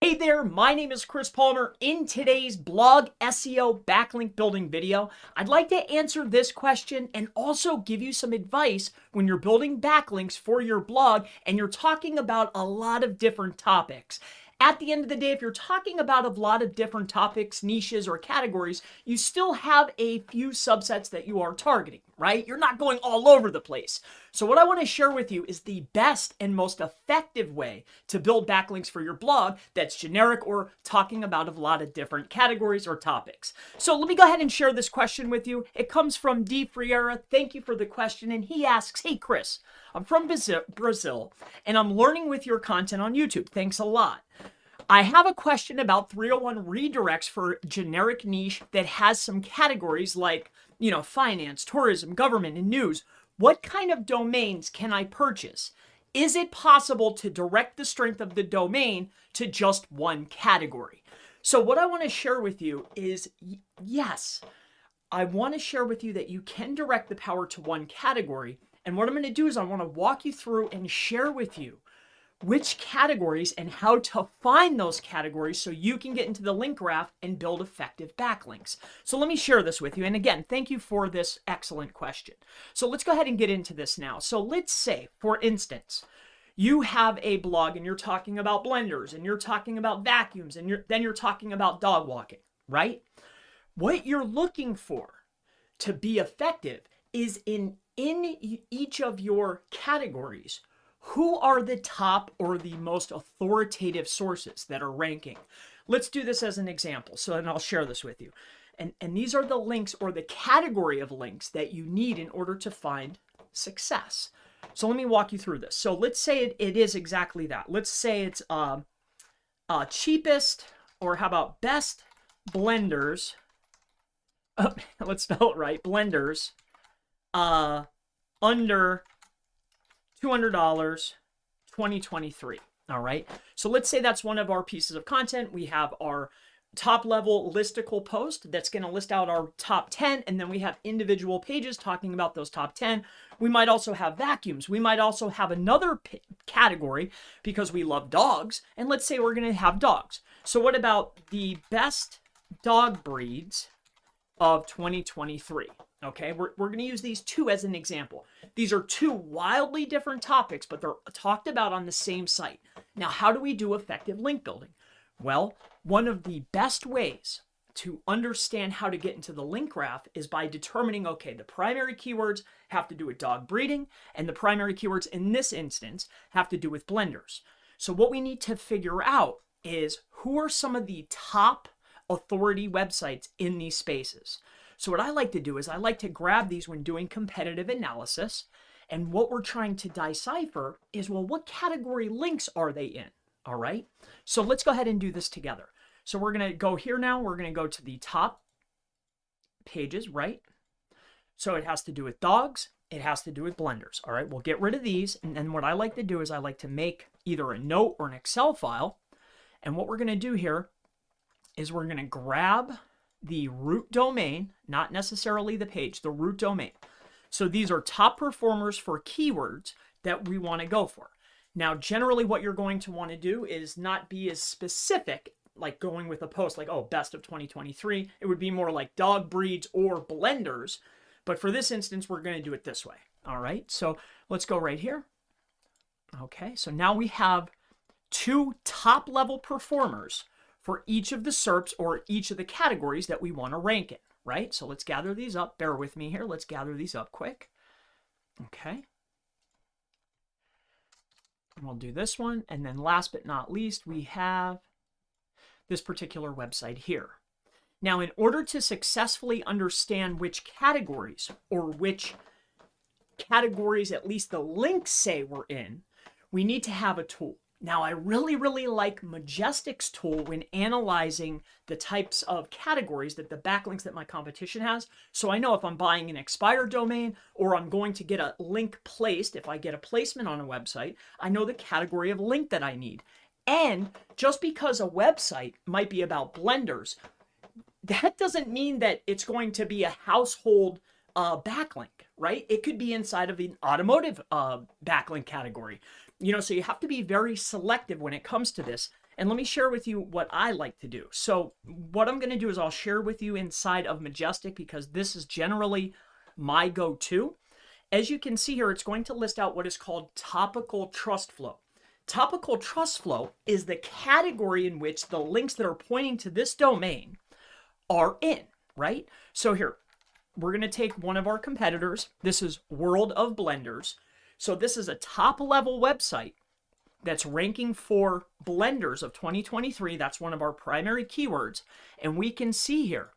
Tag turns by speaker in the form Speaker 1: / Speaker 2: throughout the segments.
Speaker 1: Hey there, my name is Chris Palmer. In today's blog SEO backlink building video, I'd like to answer this question and also give you some advice when you're building backlinks for your blog and you're talking about a lot of different topics. At the end of the day, if you're talking about a lot of different topics, niches, or categories, you still have a few subsets that you are targeting, right? You're not going all over the place. So what I want to share with you is the best and most effective way to build backlinks for your blog that's generic or talking about a lot of different categories or topics. So let me go ahead and share this question with you. It comes from D. Friera. Thank you for the question. And he asks, hey, Chris, I'm from Brazil, and I'm learning with your content on YouTube. Thanks a lot. I have a question about 301 redirects for generic niche that has some categories like, finance, tourism, government, and news. What kind of domains can I purchase? Is it possible to direct the strength of the domain to just one category? So what I want to share with you is, yes, I want to share with you that you can direct the power to one category. And what I'm going to do is I want to walk you through and share with you which categories and how to find those categories so you can get into the link graph and build effective backlinks. So let me share this with you. And again, thank you for this excellent question. So let's go ahead and get into this now. So let's say, for instance, you have a blog and you're talking about blenders and you're talking about vacuums and then you're talking about dog walking, right? What you're looking for to be effective is in each of your categories, who are the top or the most authoritative sources that are ranking? Let's do this as an example. So then I'll share this with you. And these are the links or the category of links that you need in order to find success. So let me walk you through this. So let's say it is exactly that. Let's say it's cheapest, or how about best blenders. Let's spell it right. Blenders under $200, 2023. All right. So let's say that's one of our pieces of content. We have our top level listicle post that's going to list out our top 10. And then we have individual pages talking about those top 10. We might also have vacuums. We might also have another category because we love dogs. And let's say we're going to have dogs. So what about the best dog breeds of 2023? Okay, we're going to use these two as an example. These are two wildly different topics, but they're talked about on the same site. Now, how do we do effective link building? Well, one of the best ways to understand how to get into the link graph is by determining, okay, the primary keywords have to do with dog breeding, and the primary keywords in this instance have to do with blenders. So what we need to figure out is who are some of the top authority websites in these spaces. So what I like to do is I like to grab these when doing competitive analysis. And what we're trying to decipher is, well, what category links are they in? All right. So let's go ahead and do this together. So we're going to go here now. We're going to go to the top pages, right? So it has to do with dogs. It has to do with blenders. All right. We'll get rid of these. And then what I like to do is I like to make either a note or an Excel file. And what we're going to do here is we're going to grab the root domain, not necessarily the page, the root domain. So these are top performers for keywords that we want to go for. Now, generally what you're going to want to do is not be as specific, like going with a post like, oh, best of 2023. It would be more like dog breeds or blenders. But for this instance, we're going to do it this way. All right. So let's go right here. Okay. So now we have two top level performers for each of the SERPs or each of the categories that we want to rank in, right? So let's gather these up. Bear with me here. Let's gather these up quick. Okay. And we'll do this one. And then last but not least, we have this particular website here. Now, in order to successfully understand which categories or which categories at least the links say we're in, we need to have a tool. Now, I really, really like Majestic's tool when analyzing the types of categories that the backlinks that my competition has. So I know if I'm buying an expired domain or I'm going to get a link placed, if I get a placement on a website, I know the category of link that I need. And just because a website might be about blenders, that doesn't mean that it's going to be a household backlink, right? It could be inside of an automotive backlink category. So you have to be very selective when it comes to this. And let me share with you what I like to do. So what I'm going to do is I'll share with you inside of Majestic, because this is generally my go-to. As you can see here, it's going to list out what is called topical trust flow. Topical trust flow is the category in which the links that are pointing to this domain are in, right? So here, we're going to take one of our competitors. This is World of Blenders. So this is a top-level website that's ranking for blenders of 2023. That's one of our primary keywords. And we can see here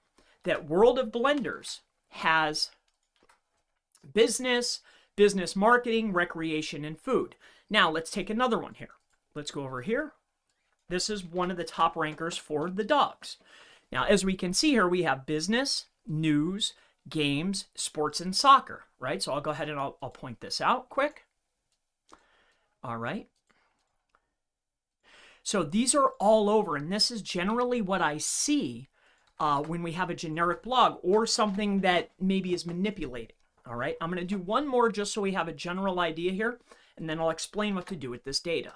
Speaker 1: that World of Blenders has business, business marketing, recreation, and food. Now let's take another one here. Let's go over here. This is one of the top rankers for the dogs. Now, as we can see here, we have business, news, games, sports, and soccer, right? So I'll go ahead and I'll point this out quick. All right. So these are all over, and this is generally what I see when we have a generic blog or something that maybe is manipulating. All right, I'm going to do one more just so we have a general idea here, and then I'll explain what to do with this data.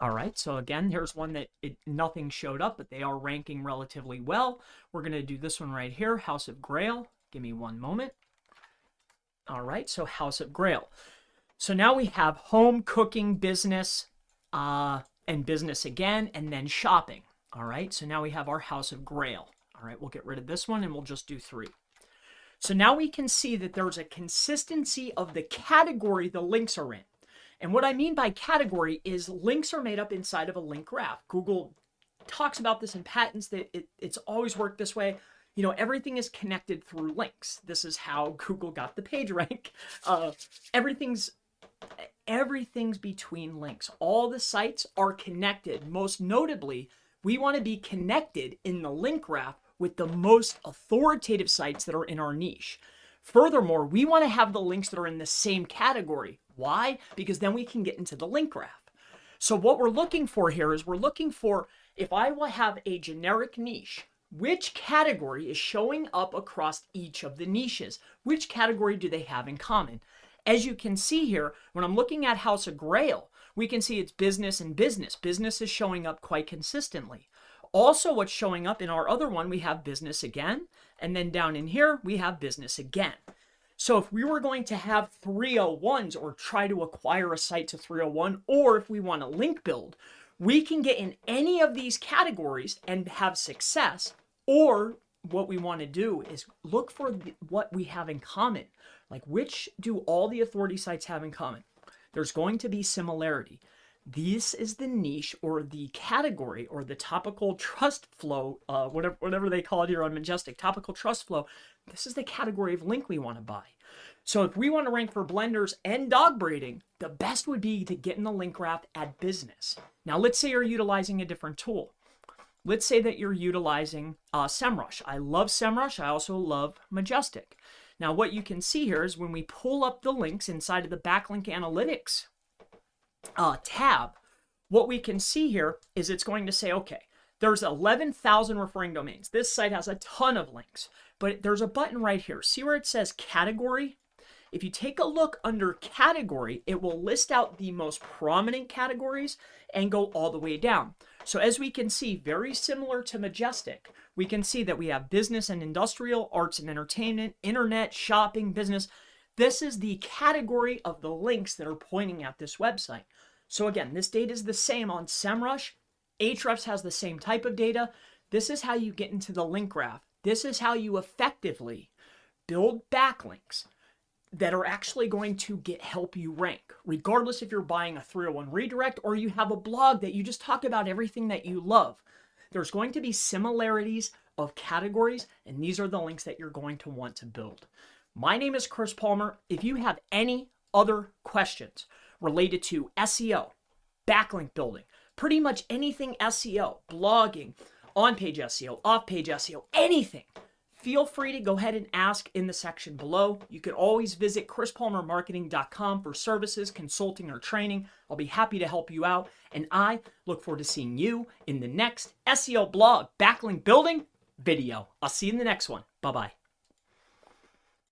Speaker 1: All right, so again, here's one that nothing showed up, but they are ranking relatively well. We're going to do this one right here, House of Grail. Give me one moment. All right, so House of Grail. So now we have home, cooking, business, and business again, and then shopping. All right, so now we have our House of Grail. All right, we'll get rid of this one and we'll just do 3. So now we can see that there's a consistency of the category the links are in. And what I mean by category is links are made up inside of a link graph. Google talks about this in patents that it's always worked this way. You know, everything is connected through links. This is how Google got the page rank. Everything's between links. All the sites are connected. Most notably, we want to be connected in the link graph with the most authoritative sites that are in our niche. Furthermore, we want to have the links that are in the same category. Why? Because then we can get into the link graph. So what we're looking for here is we're looking for, if I will have a generic niche, which category is showing up across each of the niches? Which category do they have in common? As you can see here, when I'm looking at House of Grail, we can see it's business and business. Business is showing up quite consistently. Also, what's showing up in our other one, we have business again, and then down in here, we have business again. So if we were going to have 301s or try to acquire a site to 301, or if we want to link build, we can get in any of these categories and have success. Or what we want to do is look for what we have in common. Like, which do all the authority sites have in common? There's going to be similarity. This is the niche or the category or the topical trust flow, whatever they call it here on Majestic, topical trust flow. This is the category of link we want to buy. So if we want to rank for blenders and dog breeding, the best would be to get in the link graph at business. Now, let's say you're utilizing a different tool. Let's say that you're utilizing SEMrush. I love SEMrush. I also love Majestic. Now, what you can see here is when we pull up the links inside of the Backlink Analytics tab, what we can see here is it's going to say, okay, there's 11,000 referring domains. This site has a ton of links, but there's a button right here. See where it says category? If you take a look under category, it will list out the most prominent categories and go all the way down. So as we can see, very similar to Majestic, we can see that we have business and industrial, arts and entertainment, internet, shopping, business. This is the category of the links that are pointing at this website. So again, this data is the same on SEMrush. Ahrefs has the same type of data. This is how you get into the link graph. This is how you effectively build backlinks that are actually going to help you rank, regardless if you're buying a 301 redirect or you have a blog that you just talk about everything that you love. There's going to be similarities of categories, and these are the links that you're going to want to build. My name is Chris Palmer. If you have any other questions related to SEO, backlink building, pretty much anything SEO, blogging, on-page SEO, off-page SEO, anything, feel free to go ahead and ask in the section below. You can always visit chrispalmermarketing.com for services, consulting, or training. I'll be happy to help you out, and I look forward to seeing you in the next SEO blog backlink building video. I'll see you in the next one. Bye-bye.